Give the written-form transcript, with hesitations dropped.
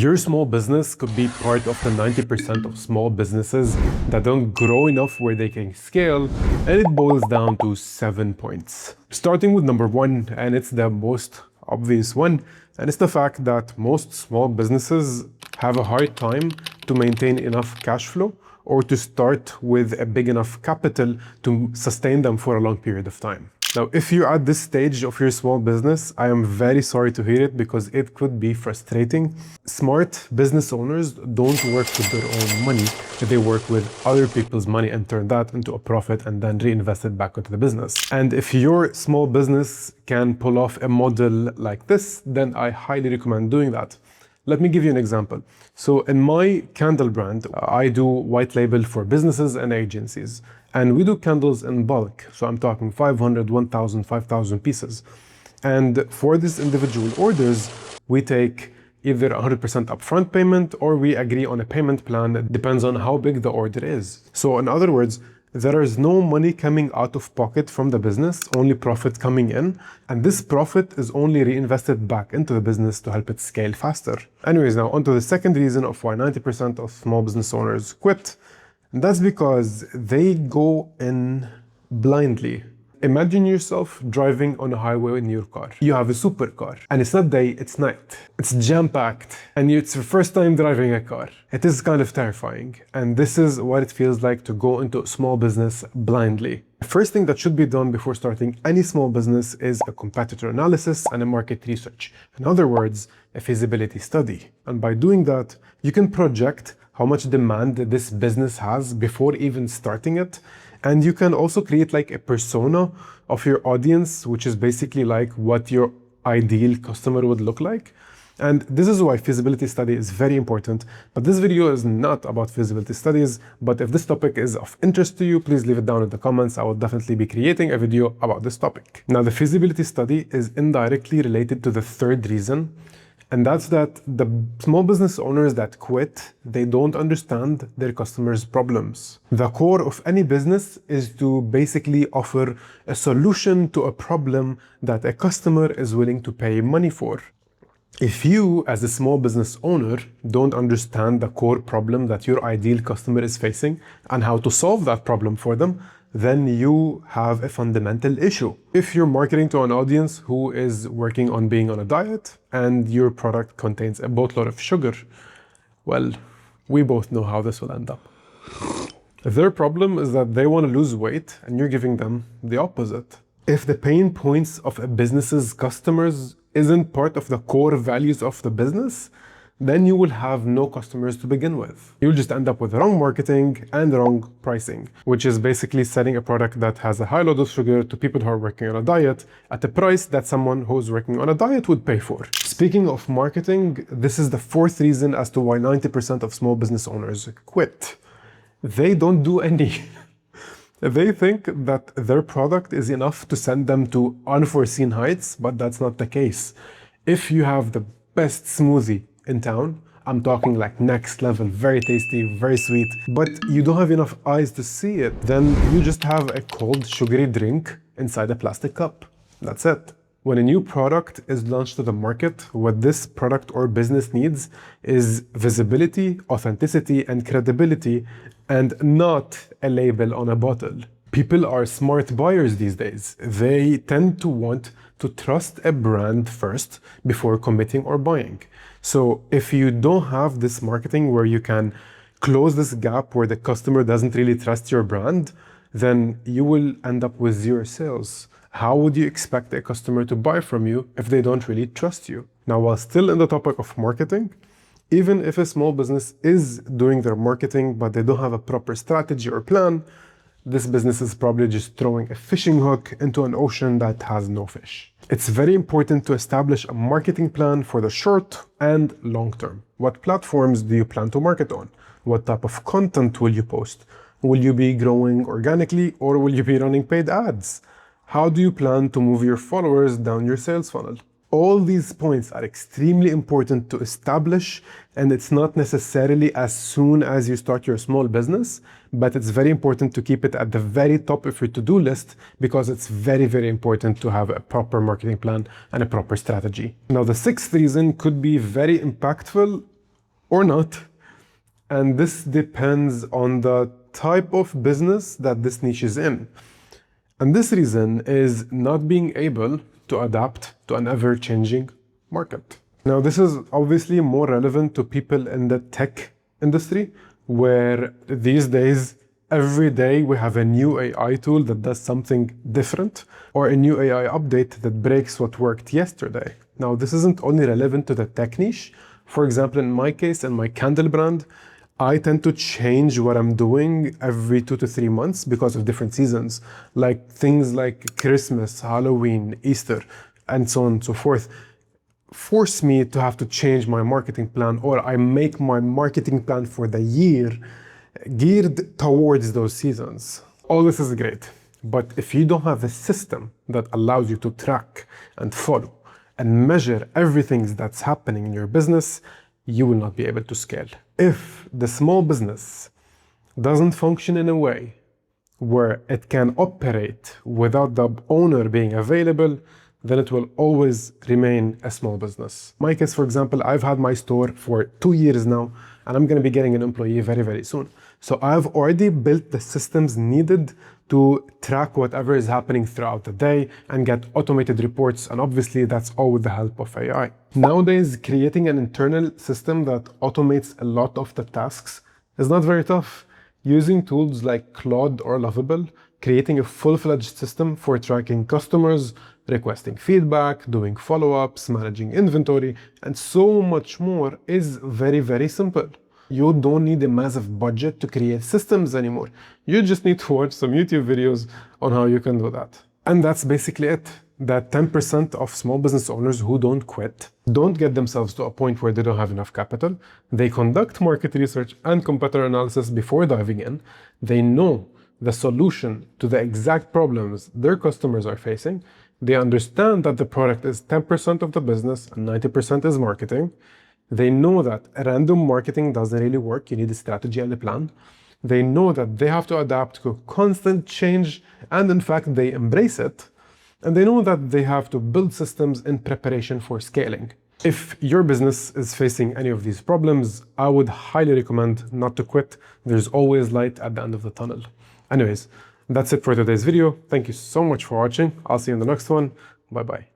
Your small business could be part of the 90% of small businesses that don't grow enough where they can scale, and it boils down to 7 points. Starting with number 1, and it's the most obvious one, and it's the fact that most small businesses have a hard time to maintain enough cash flow or to start with a big enough capital to sustain them for a long period of time. Now, if you're at this stage of your small business, I am very sorry to hear it because it could be frustrating. Smart business owners don't work with their own money. They work with other people's money and turn that into a profit and then reinvest it back into the business. And if your small business can pull off a model like this, then I highly recommend doing that. Let me give you an example. So in my candle brand, I do white label for businesses and agencies. And we do candles in bulk. So I'm talking 500, 1,000, 5,000 pieces. And for these individual orders, we take either 100% upfront payment or we agree on a payment plan that depends on how big the order is. So in other words, there is no money coming out of pocket from the business, only profit coming in. And this profit is only reinvested back into the business to help it scale faster. Anyways, now onto the second reason of why 90% of small business owners quit. And that's because they go in blindly. Imagine yourself driving on a highway in your car. You have a supercar, and it's not day, it's night. It's jam-packed, and it's your first time driving a car. It is kind of terrifying, and this is what it feels like to go into a small business blindly. The first thing that should be done before starting any small business is a competitor analysis and a market research. In other words, a feasibility study. And by doing that, you can project how much demand this business has before even starting it. And you can also create like a persona of your audience, which is basically like what your ideal customer would look like. And this is why feasibility study is very important. But this video is not about feasibility studies. But if this topic is of interest to you, please leave it down in the comments. I will definitely be creating a video about this topic. Now, the feasibility study is indirectly related to the third reason. And that's that the small business owners that quit, they don't understand their customers' problems. The core of any business is to basically offer a solution to a problem that a customer is willing to pay money for. If you, as a small business owner, don't understand the core problem that your ideal customer is facing and how to solve that problem for them, then you have a fundamental issue. If you're marketing to an audience who is working on being on a diet and your product contains a boatload of sugar, well, we both know how this will end up. Their problem is that they want to lose weight and you're giving them the opposite. If the pain points of a business's customers isn't part of the core values of the business, then you will have no customers to begin with. You'll just end up with wrong marketing and wrong pricing, which is basically selling a product that has a high load of sugar to people who are working on a diet at a price that someone who's working on a diet would pay for. Speaking of marketing, this is the fourth reason as to why 90% of small business owners quit. They don't do any. They think that their product is enough to send them to unforeseen heights, but that's not the case. If you have the best smoothie in town, I'm talking like next level, very tasty, very sweet, but you don't have enough eyes to see it, then you just have a cold, sugary drink inside a plastic cup. That's it. When a new product is launched to the market, what this product or business needs is visibility, authenticity, and credibility, and not a label on a bottle. People are smart buyers these days. They tend to want to trust a brand first before committing or buying. So if you don't have this marketing where you can close this gap where the customer doesn't really trust your brand, then you will end up with zero sales. How would you expect a customer to buy from you if they don't really trust you? Now, while still in the topic of marketing, even if a small business is doing their marketing, but they don't have a proper strategy or plan, this business is probably just throwing a fishing hook into an ocean that has no fish. It's very important to establish a marketing plan for the short and long term. What platforms do you plan to market on? What type of content will you post? Will you be growing organically or will you be running paid ads? How do you plan to move your followers down your sales funnel? All these points are extremely important to establish, and it's not necessarily as soon as you start your small business, but it's very important to keep it at the very top of your to-do list because it's very, very important to have a proper marketing plan and a proper strategy. Now, the sixth reason could be very impactful or not. And this depends on the type of business that this niche is in. And this reason is not being able to adapt to an ever-changing market. Now, this is obviously more relevant to people in the tech industry, where these days, every day we have a new AI tool that does something different, or a new AI update that breaks what worked yesterday. Now, this isn't only relevant to the tech niche. For example, in my case, in my candle brand, I tend to change what I'm doing every 2 to 3 months because of different seasons, like things like Christmas, Halloween, Easter, and so on and so forth, force me to have to change my marketing plan, or I make my marketing plan for the year geared towards those seasons. All this is great, but if you don't have a system that allows you to track and follow and measure everything that's happening in your business, you will not be able to scale. If the small business doesn't function in a way where it can operate without the owner being available, then it will always remain a small business. My case, for example, I've had my store for 2 years now, and I'm going to be getting an employee very, very soon. So I've already built the systems needed to track whatever is happening throughout the day and get automated reports. And obviously that's all with the help of AI. Nowadays, creating an internal system that automates a lot of the tasks is not very tough. Using tools like Claude or Lovable, creating a full-fledged system for tracking customers, requesting feedback, doing follow-ups, managing inventory, and so much more is very, very simple. You don't need a massive budget to create systems anymore. You just need to watch some YouTube videos on how you can do that. And that's basically it. That 10% of small business owners who don't quit, don't get themselves to a point where they don't have enough capital. They conduct market research and competitor analysis before diving in. They know the solution to the exact problems their customers are facing. They understand that the product is 10% of the business and 90% is marketing. They know that random marketing doesn't really work. You need a strategy and a plan. They know that they have to adapt to constant change, and in fact, they embrace it. And they know that they have to build systems in preparation for scaling. If your business is facing any of these problems, I would highly recommend not to quit. There's always light at the end of the tunnel. Anyways, that's it for today's video. Thank you so much for watching. I'll see you in the next one. Bye-bye.